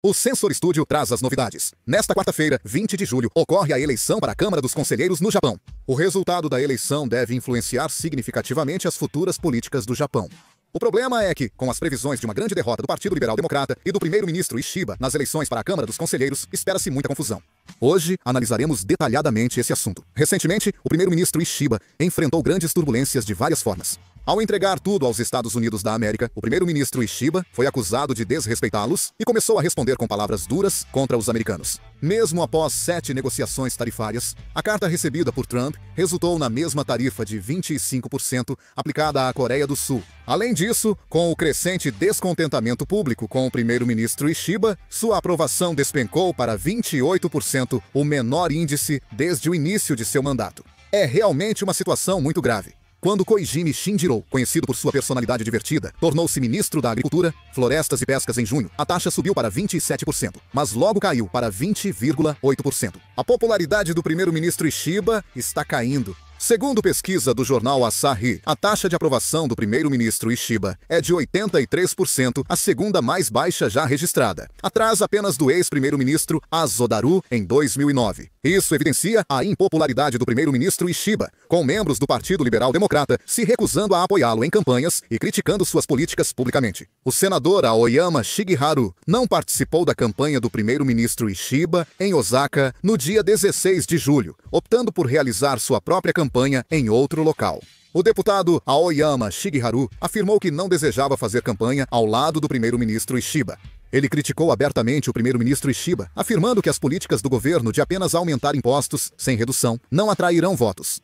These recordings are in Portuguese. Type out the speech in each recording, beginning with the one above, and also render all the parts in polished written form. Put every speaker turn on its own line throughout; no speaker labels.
O Sensor Studio traz as novidades. Nesta quarta-feira, 20 de julho, ocorre a eleição para a Câmara dos Conselheiros no Japão. O resultado da eleição deve influenciar significativamente as futuras políticas do Japão. O problema é que, com as previsões de uma grande derrota do Partido Liberal Democrata e do primeiro-ministro Ishiba nas eleições para a Câmara dos Conselheiros, espera-se muita confusão. Hoje, analisaremos detalhadamente esse assunto. Recentemente, o primeiro-ministro Ishiba enfrentou grandes turbulências de várias formas. Ao entregar tudo aos Estados Unidos da América, o primeiro-ministro Ishiba foi acusado de desrespeitá-los e começou a responder com palavras duras contra os americanos. Mesmo após 7 negociações tarifárias, a carta recebida por Trump resultou na mesma tarifa de 25% aplicada à Coreia do Sul. Além disso, com o crescente descontentamento público com o primeiro-ministro Ishiba, sua aprovação despencou para 28%, o menor índice desde o início de seu mandato. É realmente uma situação muito grave. Quando Koizumi Shinjiro, conhecido por sua personalidade divertida, tornou-se ministro da Agricultura, Florestas e Pescas em junho, a taxa subiu para 27%, mas logo caiu para 20,8%. A popularidade do primeiro-ministro Ishiba está caindo. Segundo pesquisa do jornal Asahi, a taxa de aprovação do primeiro-ministro Ishiba é de 83%, a segunda mais baixa já registrada, atrás apenas do ex-primeiro-ministro Azodaru em 2009. Isso evidencia a impopularidade do primeiro-ministro Ishiba, com membros do Partido Liberal Democrata se recusando a apoiá-lo em campanhas e criticando suas políticas publicamente. O senador Aoyama Shigeharu não participou da campanha do primeiro-ministro Ishiba em Osaka no dia 16 de julho, optando por realizar sua própria campanha em outro local. O deputado Aoyama Shigeharu afirmou que não desejava fazer campanha ao lado do primeiro-ministro Ishiba. Ele criticou abertamente o primeiro-ministro Ishiba, afirmando que as políticas do governo de apenas aumentar impostos, sem redução, não atrairão votos.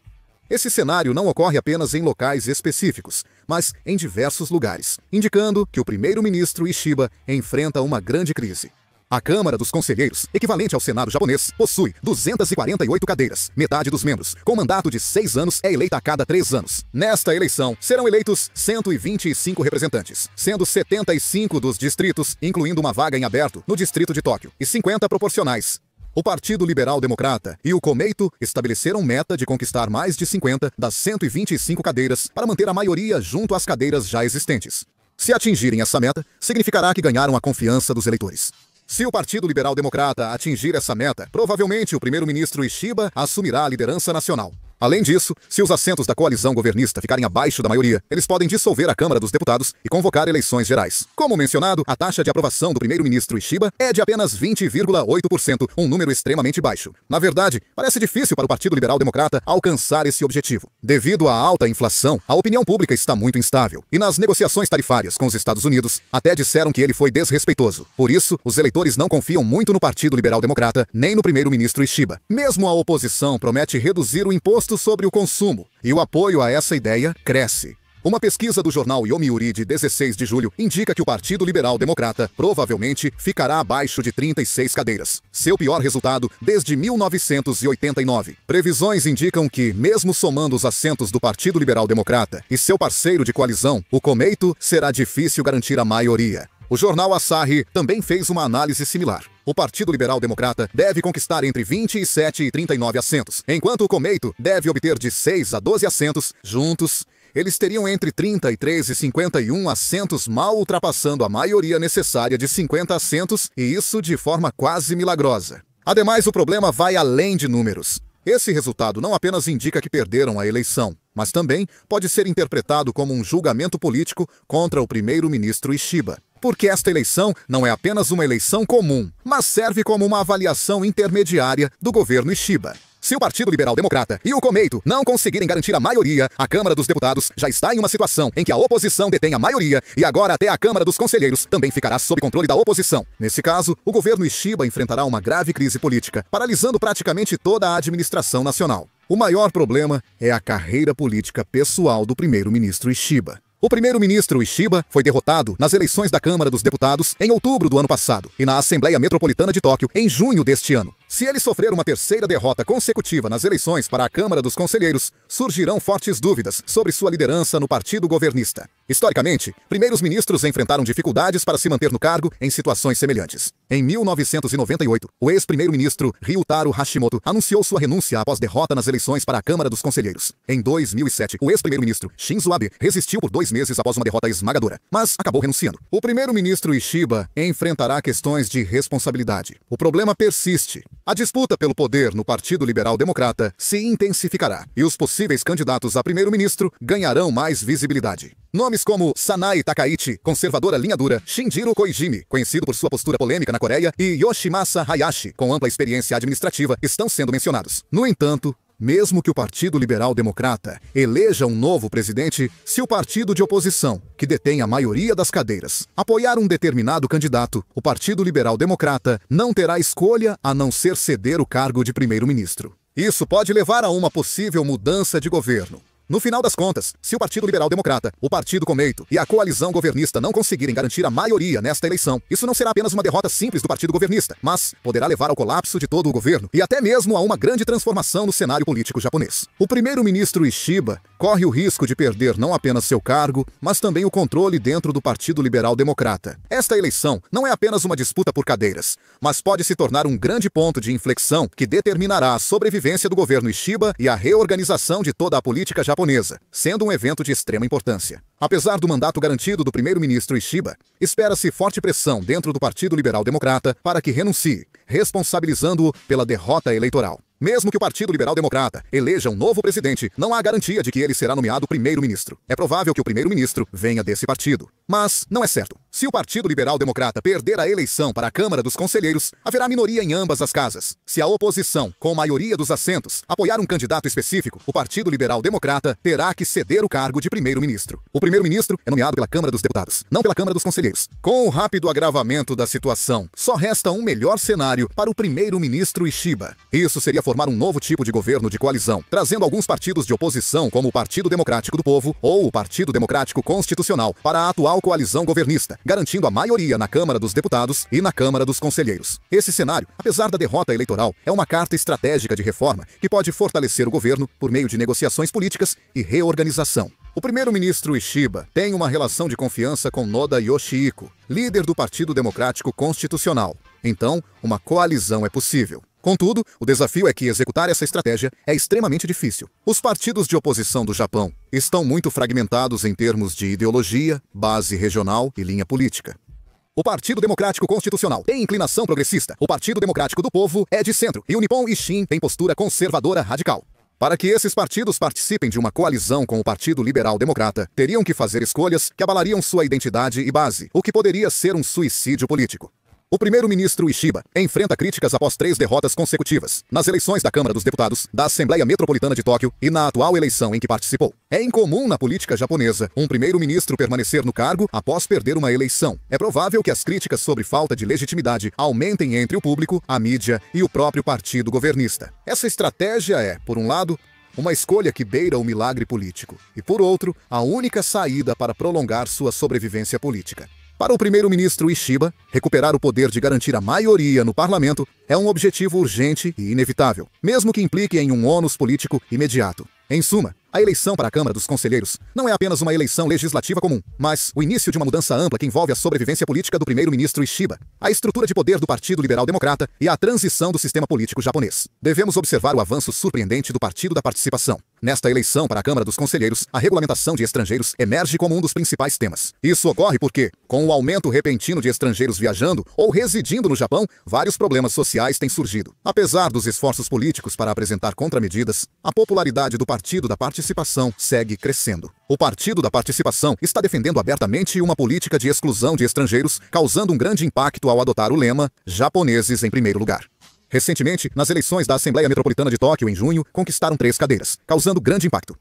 Esse cenário não ocorre apenas em locais específicos, mas em diversos lugares, indicando que o primeiro-ministro Ishiba enfrenta uma grande crise. A Câmara dos Conselheiros, equivalente ao Senado japonês, possui 248 cadeiras. Metade dos membros, com mandato de 6 anos, é eleita a cada 3 anos. Nesta eleição, serão eleitos 125 representantes, sendo 75 dos distritos, incluindo uma vaga em aberto no distrito de Tóquio, e 50 proporcionais. O Partido Liberal Democrata e o Komeito estabeleceram meta de conquistar mais de 50 das 125 cadeiras para manter a maioria junto às cadeiras já existentes. Se atingirem essa meta, significará que ganharam a confiança dos eleitores. Se o Partido Liberal Democrata atingir essa meta, provavelmente o primeiro-ministro Ishiba assumirá a liderança nacional. Além disso, se os assentos da coalizão governista ficarem abaixo da maioria, eles podem dissolver a Câmara dos Deputados e convocar eleições gerais. Como mencionado, a taxa de aprovação do primeiro-ministro Ishiba é de apenas 20,8%, um número extremamente baixo. Na verdade, parece difícil para o Partido Liberal Democrata alcançar esse objetivo. Devido à alta inflação, a opinião pública está muito instável. E nas negociações tarifárias com os Estados Unidos, até disseram que ele foi desrespeitoso. Por isso, os eleitores não confiam muito no Partido Liberal Democrata, nem no primeiro-ministro Ishiba. Mesmo a oposição promete reduzir o imposto sobre o consumo, e o apoio a essa ideia cresce. Uma pesquisa do jornal Yomiuri de 16 de julho indica que o Partido Liberal Democrata provavelmente ficará abaixo de 36 cadeiras, seu pior resultado desde 1989. Previsões indicam que, mesmo somando os assentos do Partido Liberal Democrata e seu parceiro de coalizão, o Komeito, será difícil garantir a maioria. O jornal Asahi também fez uma análise similar. O Partido Liberal Democrata deve conquistar entre 27 e 39 assentos, enquanto o Komeito deve obter de 6 a 12 assentos. Juntos, eles teriam entre 33 e 51 assentos, mal ultrapassando a maioria necessária de 50 assentos, e isso de forma quase milagrosa. Ademais, o problema vai além de números. Esse resultado não apenas indica que perderam a eleição, mas também pode ser interpretado como um julgamento político contra o primeiro-ministro Ishiba. Porque esta eleição não é apenas uma eleição comum, mas serve como uma avaliação intermediária do governo Ishiba. Se o Partido Liberal Democrata e o Komeito não conseguirem garantir a maioria, a Câmara dos Deputados já está em uma situação em que a oposição detém a maioria e agora até a Câmara dos Conselheiros também ficará sob controle da oposição. Nesse caso, o governo Ishiba enfrentará uma grave crise política, paralisando praticamente toda a administração nacional. O maior problema é a carreira política pessoal do primeiro-ministro Ishiba. O primeiro-ministro Ishiba foi derrotado nas eleições da Câmara dos Deputados em outubro do ano passado e na Assembleia Metropolitana de Tóquio em junho deste ano. Se ele sofrer uma terceira derrota consecutiva nas eleições para a Câmara dos Conselheiros, surgirão fortes dúvidas sobre sua liderança no partido governista. Historicamente, primeiros ministros enfrentaram dificuldades para se manter no cargo em situações semelhantes. Em 1998, o ex-primeiro-ministro Ryutaro Hashimoto anunciou sua renúncia após derrota nas eleições para a Câmara dos Conselheiros. Em 2007, o ex-primeiro-ministro Shinzo Abe resistiu por 2 meses após uma derrota esmagadora, mas acabou renunciando. O primeiro-ministro Ishiba enfrentará questões de responsabilidade. O problema persiste. A disputa pelo poder no Partido Liberal Democrata se intensificará e os possíveis candidatos a primeiro-ministro ganharão mais visibilidade. Nomes como Sanai Takaichi, conservadora linha dura, Shinjiro Koizumi, conhecido por sua postura polêmica na Coreia, e Yoshimasa Hayashi, com ampla experiência administrativa, estão sendo mencionados. No entanto, mesmo que o Partido Liberal Democrata eleja um novo presidente, se o partido de oposição, que detém a maioria das cadeiras, apoiar um determinado candidato, o Partido Liberal Democrata não terá escolha a não ser ceder o cargo de primeiro-ministro. Isso pode levar a uma possível mudança de governo. No final das contas, se o Partido Liberal Democrata, o Partido Komeito e a coalizão governista não conseguirem garantir a maioria nesta eleição, isso não será apenas uma derrota simples do Partido Governista, mas poderá levar ao colapso de todo o governo e até mesmo a uma grande transformação no cenário político japonês. O primeiro-ministro Ishiba corre o risco de perder não apenas seu cargo, mas também o controle dentro do Partido Liberal Democrata. Esta eleição não é apenas uma disputa por cadeiras, mas pode se tornar um grande ponto de inflexão que determinará a sobrevivência do governo Ishiba e a reorganização de toda a política japonesa, sendo um evento de extrema importância. Apesar do mandato garantido do primeiro-ministro Ishiba, espera-se forte pressão dentro do Partido Liberal Democrata para que renuncie, responsabilizando-o pela derrota eleitoral. Mesmo que o Partido Liberal Democrata eleja um novo presidente, não há garantia de que ele será nomeado primeiro-ministro. É provável que o primeiro-ministro venha desse partido. Mas não é certo. Se o Partido Liberal Democrata perder a eleição para a Câmara dos Conselheiros, haverá minoria em ambas as casas. Se a oposição, com maioria dos assentos, apoiar um candidato específico, o Partido Liberal Democrata terá que ceder o cargo de primeiro-ministro. O primeiro-ministro é nomeado pela Câmara dos Deputados, não pela Câmara dos Conselheiros. Com o rápido agravamento da situação, só resta um melhor cenário para o primeiro-ministro Ishiba. Isso seria formar um novo tipo de governo de coalizão, trazendo alguns partidos de oposição como o Partido Democrático do Povo ou o Partido Democrático Constitucional para a atual coalizão governista, garantindo a maioria na Câmara dos Deputados e na Câmara dos Conselheiros. Esse cenário, apesar da derrota eleitoral, é uma carta estratégica de reforma que pode fortalecer o governo por meio de negociações políticas e reorganização. O primeiro-ministro Ishiba tem uma relação de confiança com Noda Yoshihiko, líder do Partido Democrático Constitucional. Então, uma coalizão é possível. Contudo, o desafio é que executar essa estratégia é extremamente difícil. Os partidos de oposição do Japão estão muito fragmentados em termos de ideologia, base regional e linha política. O Partido Democrático Constitucional tem inclinação progressista, o Partido Democrático do Povo é de centro e o Nippon Ishin tem postura conservadora radical. Para que esses partidos participem de uma coalizão com o Partido Liberal Democrata, teriam que fazer escolhas que abalariam sua identidade e base, o que poderia ser um suicídio político. O primeiro-ministro Ishiba enfrenta críticas após 3 derrotas consecutivas, nas eleições da Câmara dos Deputados, da Assembleia Metropolitana de Tóquio e na atual eleição em que participou. É incomum na política japonesa um primeiro-ministro permanecer no cargo após perder uma eleição. É provável que as críticas sobre falta de legitimidade aumentem entre o público, a mídia e o próprio partido governista. Essa estratégia é, por um lado, uma escolha que beira o milagre político, e por outro, a única saída para prolongar sua sobrevivência política. Para o primeiro-ministro Ishiba, recuperar o poder de garantir a maioria no parlamento é um objetivo urgente e inevitável, mesmo que implique em um ônus político imediato. Em suma, a eleição para a Câmara dos Conselheiros não é apenas uma eleição legislativa comum, mas o início de uma mudança ampla que envolve a sobrevivência política do primeiro-ministro Ishiba, a estrutura de poder do Partido Liberal Democrata e a transição do sistema político japonês. Devemos observar o avanço surpreendente do Partido da Participação. Nesta eleição para a Câmara dos Conselheiros, a regulamentação de estrangeiros emerge como um dos principais temas. Isso ocorre porque, com o aumento repentino de estrangeiros viajando ou residindo no Japão, vários problemas sociais têm surgido. Apesar dos esforços políticos para apresentar contramedidas, a popularidade do Partido da Participação segue crescendo. O Partido da Participação está defendendo abertamente uma política de exclusão de estrangeiros, causando um grande impacto ao adotar o lema "Japoneses em primeiro lugar". Recentemente, nas eleições da Assembleia Metropolitana de Tóquio, em junho, conquistaram 3 cadeiras, causando grande impacto.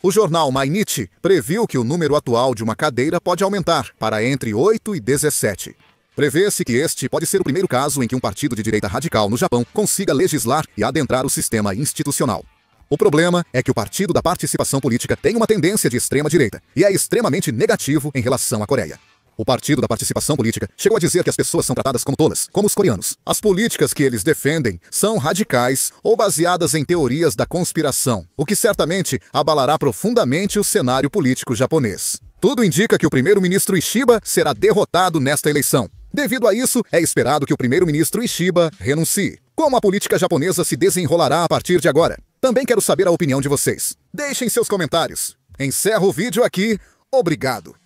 O jornal Mainichi previu que o número atual de uma cadeira pode aumentar para entre 8 e 17. Prevê-se que este pode ser o primeiro caso em que um partido de direita radical no Japão consiga legislar e adentrar o sistema institucional. O problema é que o Partido da Participação Política tem uma tendência de extrema-direita e é extremamente negativo em relação à Coreia. O Partido da Participação Política chegou a dizer que as pessoas são tratadas como tolas, como os coreanos. As políticas que eles defendem são radicais ou baseadas em teorias da conspiração, o que certamente abalará profundamente o cenário político japonês. Tudo indica que o primeiro-ministro Ishiba será derrotado nesta eleição. Devido a isso, é esperado que o primeiro-ministro Ishiba renuncie. Como a política japonesa se desenrolará a partir de agora? Também quero saber a opinião de vocês. Deixem seus comentários. Encerro o vídeo aqui. Obrigado.